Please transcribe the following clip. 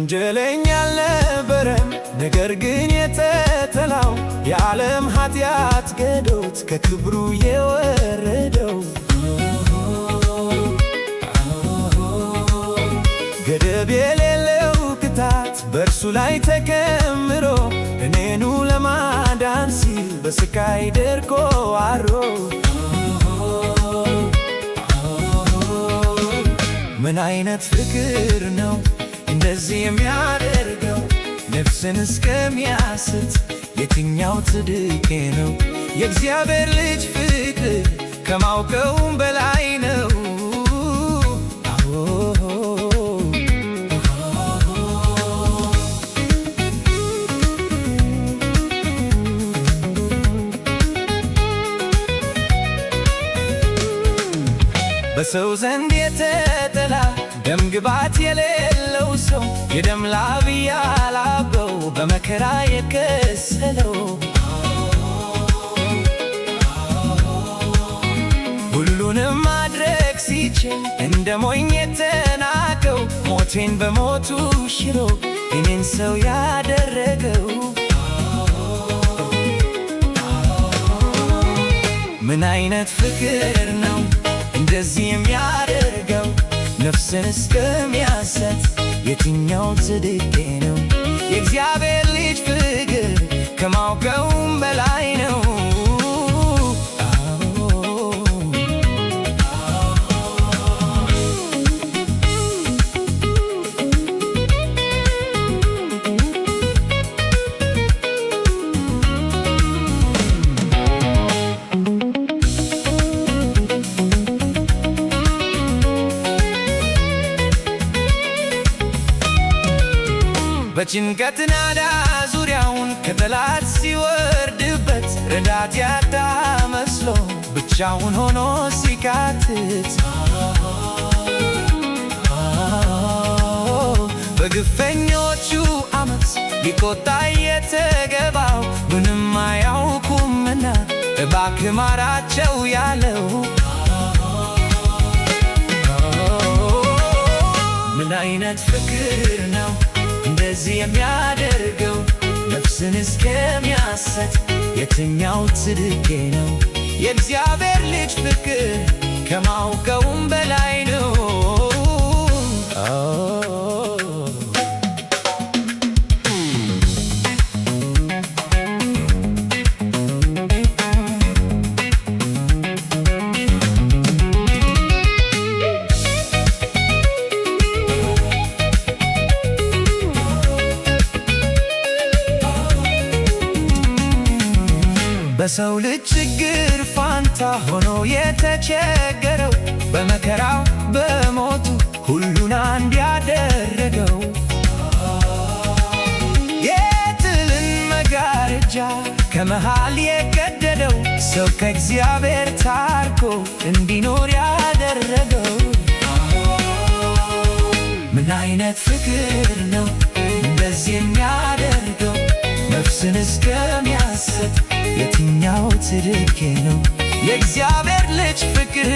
ወንጀለኛ አልነበረም፣ ነገር ግን የተጠላው የዓለም ኃጢአት ገዶት ከክብሩ የወረደው ገደብ የሌለው ቅጣት በእርሱ ላይ ተከምሮ እኔኑ ለማዳን ሲል በስቃይ ደርቆ አሮ ምን አይነት ፍቅር ነው እንደዚህ የሚያደርገው ነፍስን እስከሚያስት የትኛው ጽድቄ ነው? የእግዚአብሔር ልጅ ፍቅር ከማውቀውም በላይ ነው። በሰው ዘንድ የተጠላ ደም ግባት የሌለው ሰው የደም ላብ ያላበው በመከራ የከሰለው ሁሉንም ማድረግ ሲችል እንደ ሞኝ የተናቀው ሞቴን በሞቱ ሽሮ እኔን ሰው ያደረገው ምን አይነት ፍቅር ነው እንደዚህ የሚያደርገው ነፍስን እስከሚያሰት የትኛው ጽድቄ ነው? የእግዚአብሔር ልጅ ፍቅር ከማውቀውም በላይ ነው። በጭንቀት ናዳ ዙሪያውን ከጠላት ሲወርድበት ረዳት ያጣ መስሎ ብቻውን ሆኖ ሲቃትት በግፈኞቹ ዓመፅ ሊቆጣ የተገባው ምንም አያውቁምና እባክህ ማራቸው ያለው ምን አይነት ፍቅር ነው እንደዚህ የሚያደርገው ነፍስን እስከሚያሰት የትኛው ጽድቄ ነው? የእግዚአብሔር ልጅ ፍቅር ከማውቀውም በላይ ነው። በሰው ልጅ ችግር ፋንታ ሆኖ የተቸገረው በመከራው በሞቱ ሁሉን አንድ ያደረገው የጥልን መጋረጃ ከመሃል የቀደደው ሰው ከእግዚአብሔር ታርቆ እንዲኖር ያደረገው ምን አይነት ፍቅር ነው እንደዚህ የሚያደርገው ነፍስን እስከሚያስት የትኛው ጽድቄ ነው? የእግዚአብሔር ልጅ ፍቅር